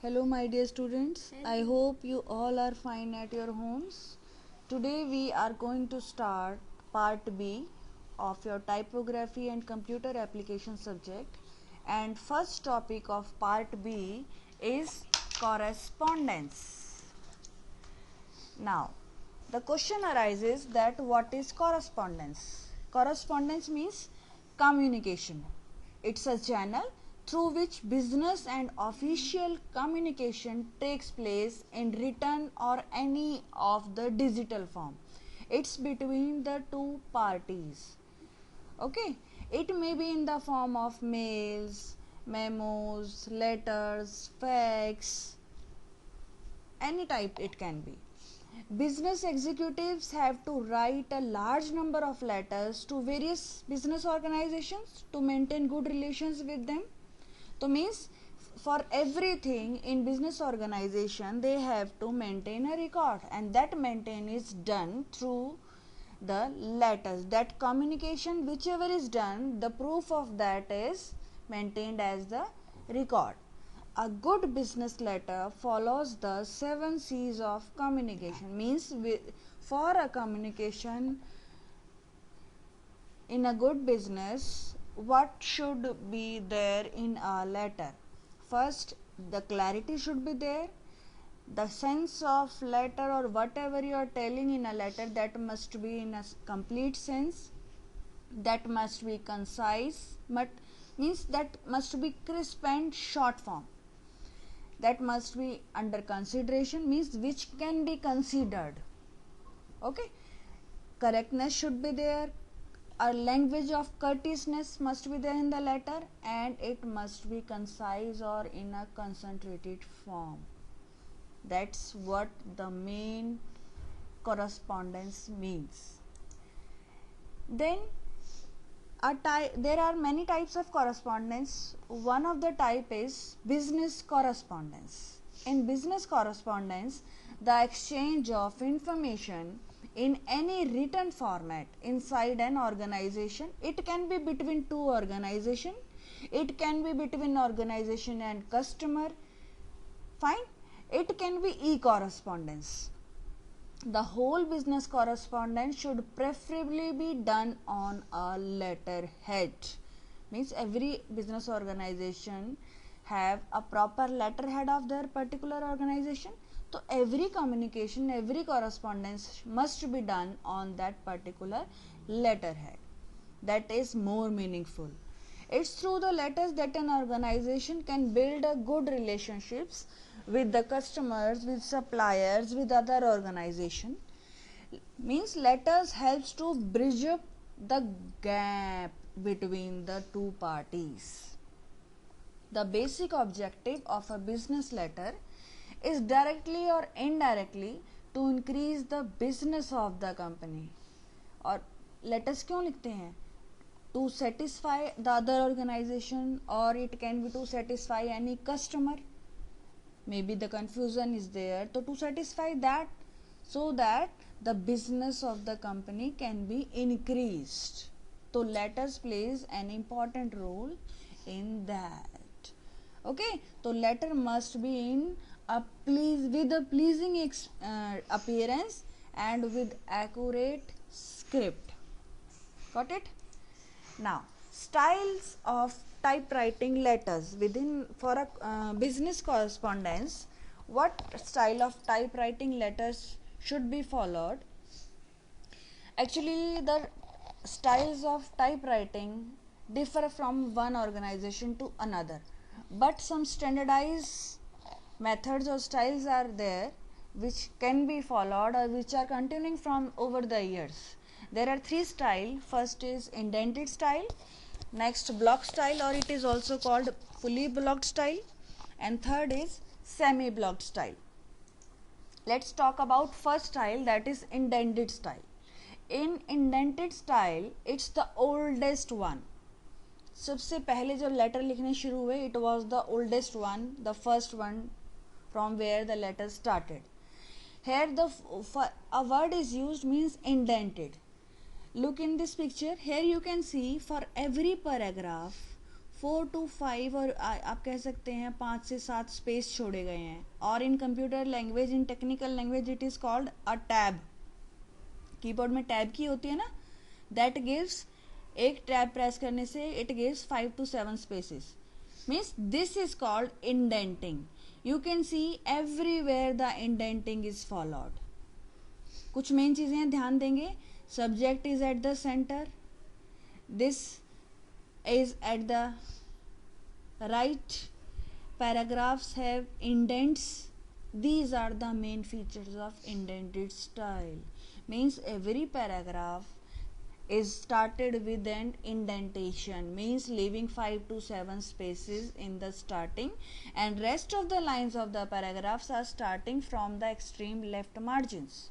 Hello, my dear students. I hope you all are fine at your homes. Today, we are going to start part B of your typography and computer application subject. And first topic of part B is correspondence. Now, the question arises that what is correspondence? Correspondence means communication. It's a channel through which business and official communication takes place in written or any of the digital form. It's between the two parties. Okay, it may be in the form of mails, memos, letters, fax, any type it can be. Business executives have to write a large number of letters to various business organizations to maintain good relations with them. So means for everything in business organization they have to maintain a record, and that maintain is done through the letters. That communication whichever is done, the proof of that is maintained as the record. A good business letter follows the 7 C's of communication. Means for a communication in a good business, what should be there in a letter? First, the clarity should be there. The sense of letter or whatever you are telling in a letter, that must be in a complete sense. That must be concise, but means that must be crisp and short form. That must be under consideration, means which can be considered. Okay, correctness should be there. A language of courteousness must be there in the letter, and it must be concise or in a concentrated form. That's what the main correspondence means. Then there are many types of correspondence. One of the type is business correspondence. In business correspondence, the exchange of information in any written format inside an organization. It can be between two organizations. It can be between organization and customer. Fine. It can be e-correspondence. The whole business correspondence should preferably be done on a letterhead. Means every business organization have a proper letterhead of their particular organization. So every communication, every correspondence must be done on that particular letterhead. That is more meaningful. It's through the letters that an organization can build a good relationships with the customers, with suppliers, with other organization. Means letters helps to bridge up the gap between the two parties. The basic objective of a business letter is directly or indirectly to increase the business of the company. और letters क्यों लिखते हैं? To satisfy the other organization, or it can be to satisfy any customer. Maybe the confusion is there, so to satisfy that, so that the business of the company can be increased. So letters plays an important role in that. Okay, so letter must be in with a pleasing appearance and with accurate script. Got it? Now, styles of typewriting letters within for a business correspondence. What style of typewriting letters should be followed? Actually, the styles of typewriting differ from one organization to another, but some standardized methods or styles are there which can be followed or which are continuing from over the years. There are 3 styles. First is indented style, next block style, or it is also called fully blocked style, and third is semi blocked style. Let's talk about first style, that is indented style. In indented style, it's the oldest one. सबसे पहले जब letter लिखने शुरू हुए, it was the oldest one, the first one from where the letter started. Here a word is used, means indented. Look in this picture. Here you can see for every paragraph 4 to 5 और आप कह सकते हैं 5 से 7 space छोड़े गए हैं. और इन computer language, in technical language, it is called a tab. Keyboard में टैब की होती है ना, दैट गिव्स, एक टैब प्रेस करने से it gives 5 to 7 spaces. Means this is called indenting. You can see everywhere the indenting is followed. कुछ main चीजें ध्यान देंगे. Subject is at the centre, this is at the right, paragraphs have indents. These are the main features of indented style. Means every paragraph is started with an indentation, means leaving 5 to 7 spaces in the starting, and rest of the lines of the paragraphs are starting from the extreme left margins.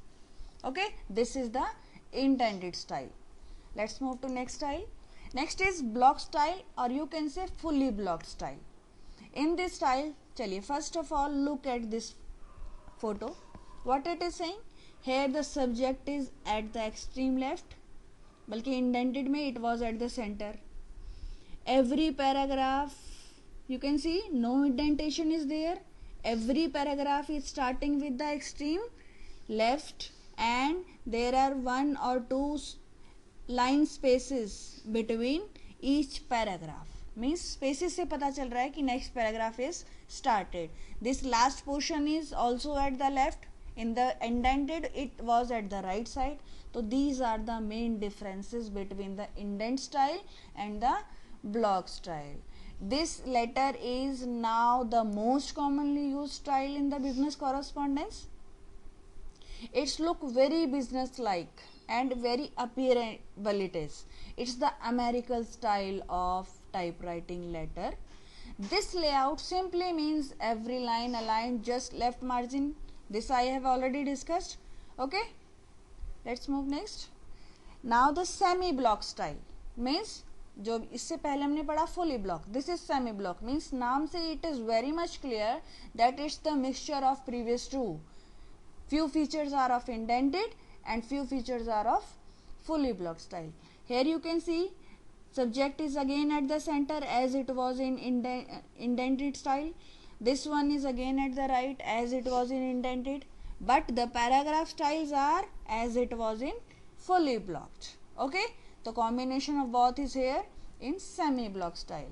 Okay, this is the indented style. Let's move to next style. Next is block style, or you can say fully blocked style. In this style, chaliye, first of all look at this photo. What it is saying? Here the subject is at the extreme left, बल्कि indented में it was at the center. Every paragraph, you can see no indentation is there. Every paragraph is starting with the extreme left, and there are 1 or 2 line spaces between each paragraph. Means spaces से पता चल रहा है कि next paragraph is started. This last portion is also at the left. In the indented it was at the right side. So these are the main differences between the indent style and the block style. This letter is now the most commonly used style in the business correspondence. It's look very business like and very appearable it is. It's the American style of typewriting letter. This layout simply means every line aligned just left margin. This I have already discussed. Okay, let's move next. Now the semi block style means, जो इससे पहले हमने पढ़ा fully block, this is semi block. Means नाम से it is very much clear that it's the mixture of previous two. Few features are of indented and few features are of fully block style. Here you can see subject is again at the center as it was in indented style. This one is again at the right as it was in indented, but the paragraph styles are as it was in fully blocked. Okay, the combination of both is here in semi block style.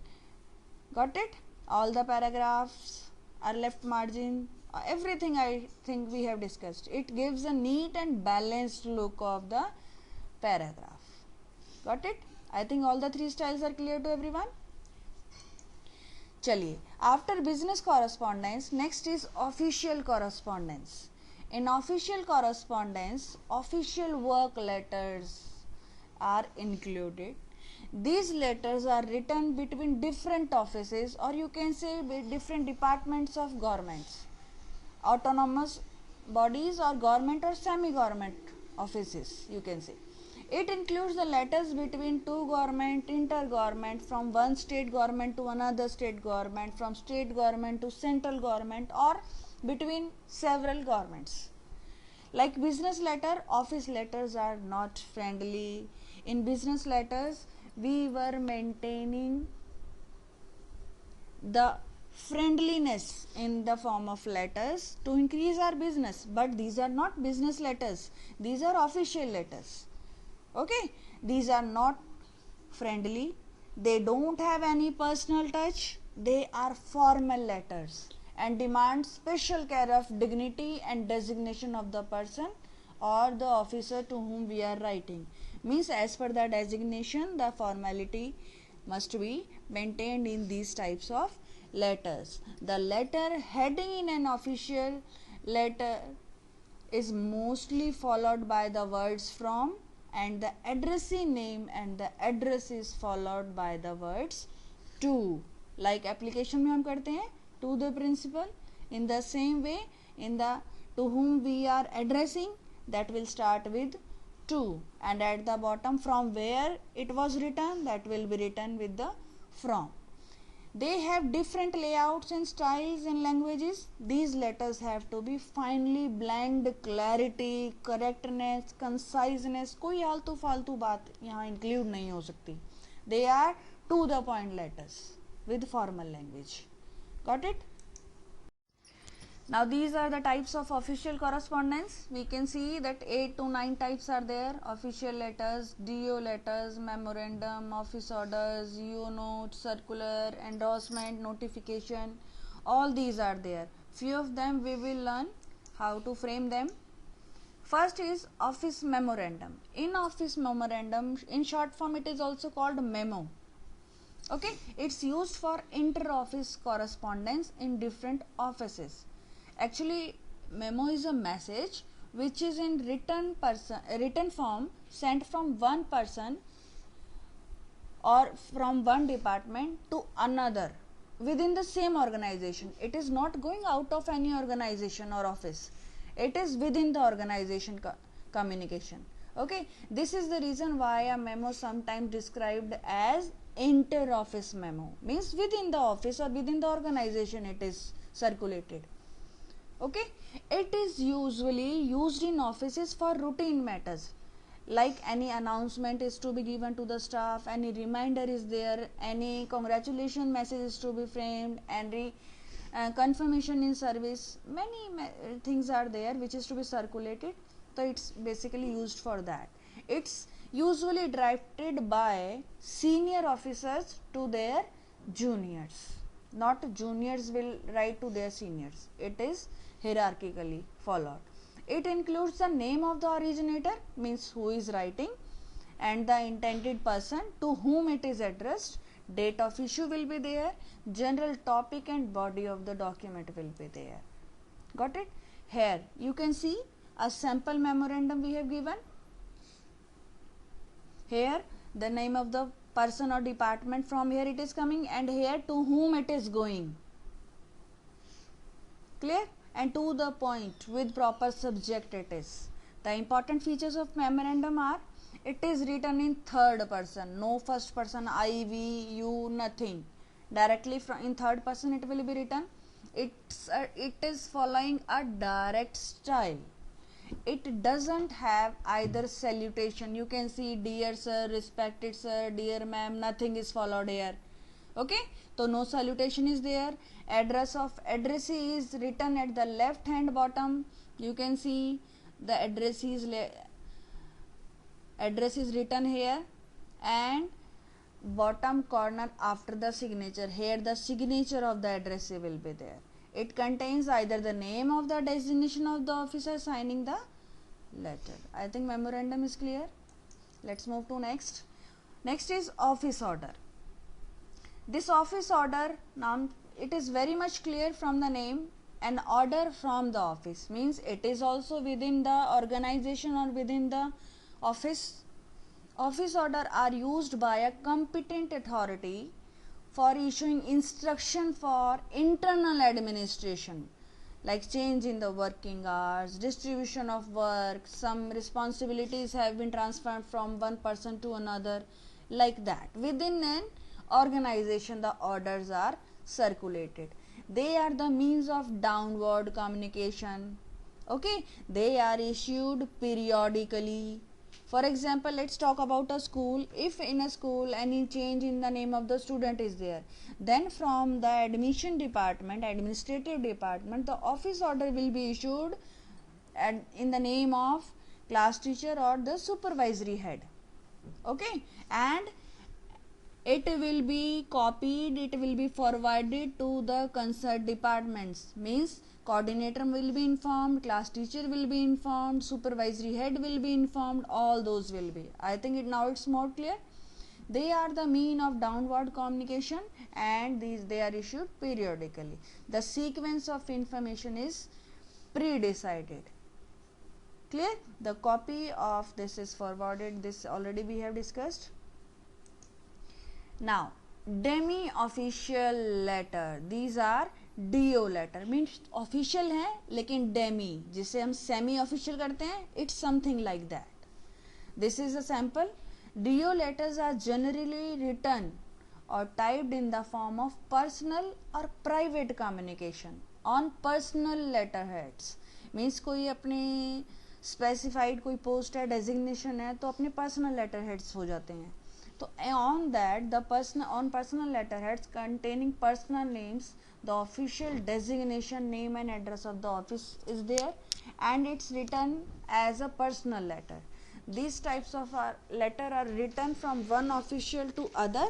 Got it? All the paragraphs are left margin. Everything I think we have discussed. It gives a neat and balanced look of the paragraph. Got it? I think all the three styles are clear to everyone. चलिए, after business correspondence, next is official correspondence. In official correspondence, official work letters are included. These letters are written between different offices, or you can say different departments of governments, autonomous bodies, or government or semi-government offices, you can say. It includes the letters between two government, inter-government, from one state government to another state government, from state government to central government, or between several governments. Like business letter, office letters are not friendly. In business letters, we were maintaining the friendliness in the form of letters to increase our business, but these are not business letters, these are official letters. Okay, these are not friendly, they don't have any personal touch, they are formal letters and demand special care of dignity and designation of the person or the officer to whom we are writing. Means as per the designation, the formality must be maintained in these types of letters. The letter heading in an official letter is mostly followed by the words from and the addressee name, and the address is followed by the words to. Like application में हम करते हैं to the principal. In the same way, in the to whom we are addressing, that will start with to, and at the bottom from where it was written, that will be written with the from. They have different layouts and styles and languages. These letters have to be finely blended, clarity, correctness, conciseness. कोई आलतू फालतू बात यहाँ include नहीं हो सकती. They are to the point letters. with formal language. Got it? Now these are the types of official correspondence. We can see that 8 to 9 types are there. Official letters, DO letters, memorandum, office orders, UO notes, circular, endorsement, notification. All these are there. Few of them we will learn how to frame them. First is office memorandum. In office memorandum, in short form it is also called memo. Okay, it's used for inter-office correspondence in different offices. Actually, memo is a message which is in written form sent from one person or from one department to another within the same organization. It is not going out of any organization or office. It is within the organization communication. Okay, this is the reason why a memo sometimes described as inter-office memo, means within the office or within the organization it is circulated. Okay, it is usually used in offices for routine matters, like any announcement is to be given to the staff, any reminder is there, any congratulation message is to be framed, any confirmation in service, many things are there which is to be circulated. So it's basically used for that. It's usually drafted by senior officers to their juniors. Not juniors will write to their seniors. It is hierarchically followed. It includes the name of the originator, means who is writing, and the intended person to whom it is addressed. Date of issue will be there. General topic and body of the document will be there. Got it? Here you can see a sample memorandum we have given. Here the name of the person or department, from here it is coming, and here to whom it is going. Clear? And to the point, with proper subject it is. The important features of memorandum are, it is written in third person, no first person, I, we, you, nothing. Directly in third person it will be written. It is following a direct style. It doesn't have either salutation. You can see dear sir, respected sir, dear ma'am, nothing is followed here. Okay, so no salutation is there. Address of addressee is written at the left hand bottom. You can see the address is written here, and bottom corner after the signature, here the signature of the addressee will be there. It contains either the name of the designation of the officer signing the letter. I think memorandum is clear. Let's move to next. Next is office order. This office order, now it is very much clear from the name. An order from the office means it is also within the organization or within the office. Office order are used by a competent authority for issuing instruction for internal administration, like change in the working hours, distribution of work, some responsibilities have been transferred from one person to another, like that. Within an organization the orders are circulated. They are the means of downward communication. Okay, they are issued periodically. For example, let's talk about a school. If in a school any change in the name of the student is there, then from the admission department, administrative department, the office order will be issued in the name of class teacher or the supervisory head. Okay, and it will be copied, it will be forwarded to the concerned departments, means coordinator will be informed, class teacher will be informed, supervisory head will be informed, all those will be. I think now it's more clear. They are the mean of downward communication, and they are issued periodically. The sequence of information is pre-decided. Clear? The copy of this is forwarded, this already we have discussed. Now demi official letter, these are DO letter, means official है लेकिन demi, जिसे हम semi official करते हैं, it's something like that. This is a sample. DO letters are generally written और typed in the form of personal और private communication on personal letter heads. Means कोई अपने स्पेसिफाइड कोई पोस्ट है, डेजिग्नेशन है, तो अपने पर्सनल लेटर हेड्स हो जाते हैं. So on that, the personal letterheads containing personal names, the official designation, name and address of the office is there, and it's written as a personal letter. These types of letter are written from one official to other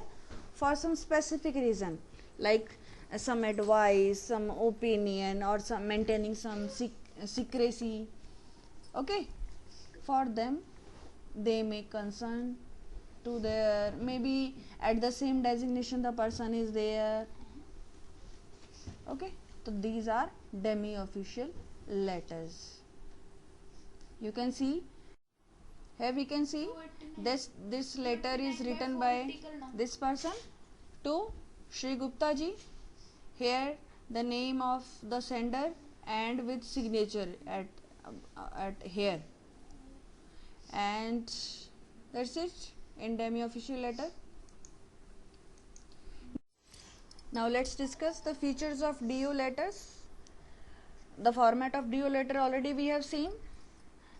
for some specific reason, like some advice, some opinion, or some maintaining some secrecy. Okay, for them they may concern to their, maybe at the same designation the person is there. Okay, so these are demi official letters. You can see here, we can see this letter is written by this person to Shri Gupta ji. Here the name of the sender and with signature at here, and that's it in demi official letter. Now let's discuss the features of DO letters. The format of DO letter already we have seen.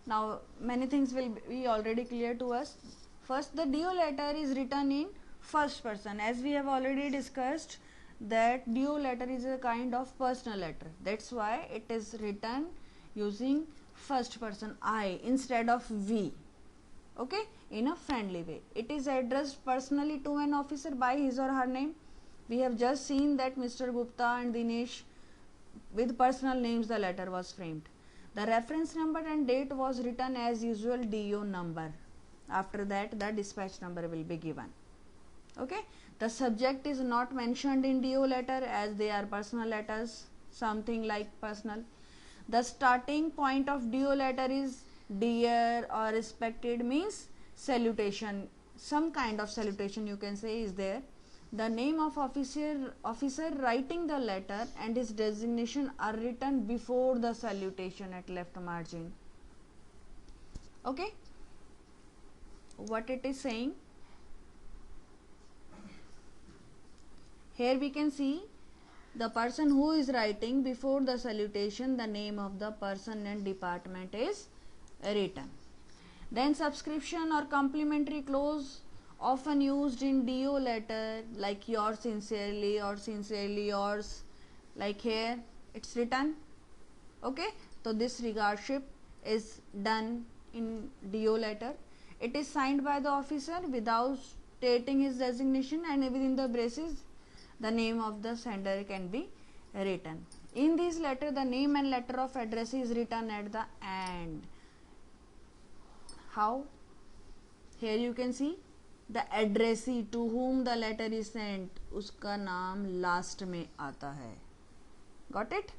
Now many things will be already clear to us. First, the DO letter is written in first person, as we have already discussed that DO letter is a kind of personal letter. That's why it is written using first person I instead of we. Okay, in a friendly way. It is addressed personally to an officer by his or her name. We have just seen that Mr. Gupta and Dinesh, with personal names the letter was framed. The reference number and date was written as usual DO number. After that the dispatch number will be given. Okay, the subject is not mentioned in DO letter as they are personal letters, something like personal. The starting point of DO letter is dear or respected, means salutation, some kind of salutation you can say is there. The name of officer writing the letter and his designation are written before the salutation at left margin. Okay, what it is saying here, we can see the person who is writing before the salutation, the name of the person and department is written. Then subscription or complimentary clause often used in DO letter, like yours sincerely or sincerely yours, like here it's written. Okay, so this regardship is done in DO letter. It is signed by the officer without stating his designation, and within the braces the name of the sender can be written. In this letter, the name and letter of address is written at the end. How? Here you can see the addressee to whom the letter is sent, uska naam last में आता है. Got it?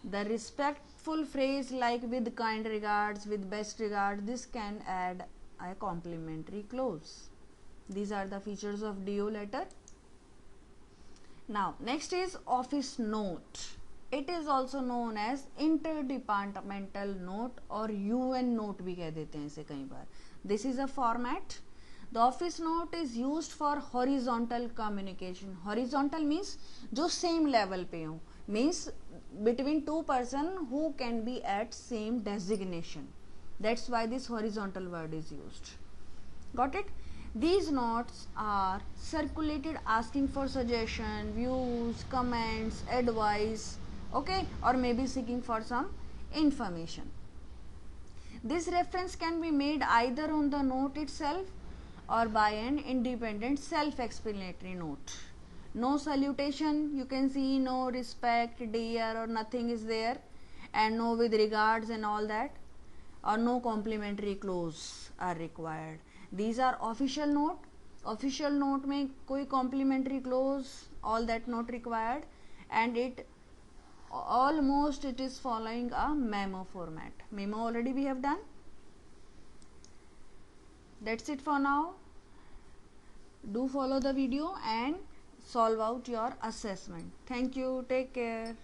The respectful phrase like with kind regards, with best regards, this can add a complimentary clause. These are the features of DO letter. Now next is office note. It is also known as interdepartmental note or UN note भी कह देते हैं इसे कई बार. This is a format. The office note is used for horizontal communication. Horizontal means जो same level पे हो, means between two person who can be at same designation. That's why this horizontal word is used. Got it? These notes are circulated asking for suggestion, views, comments, advice, okay, or maybe seeking for some information. This reference can be made either on the note itself or by an independent self-explanatory note. No salutation, you can see no respect, dear or nothing is there, and no with regards and all that, or no complimentary clause are required. These are official note. Official note में कोई complimentary clause, all that not required, and it almost it is following a memo format. Memo already we have done. That's it for now. Do follow the video and solve out your assessment. Thank you. Take care.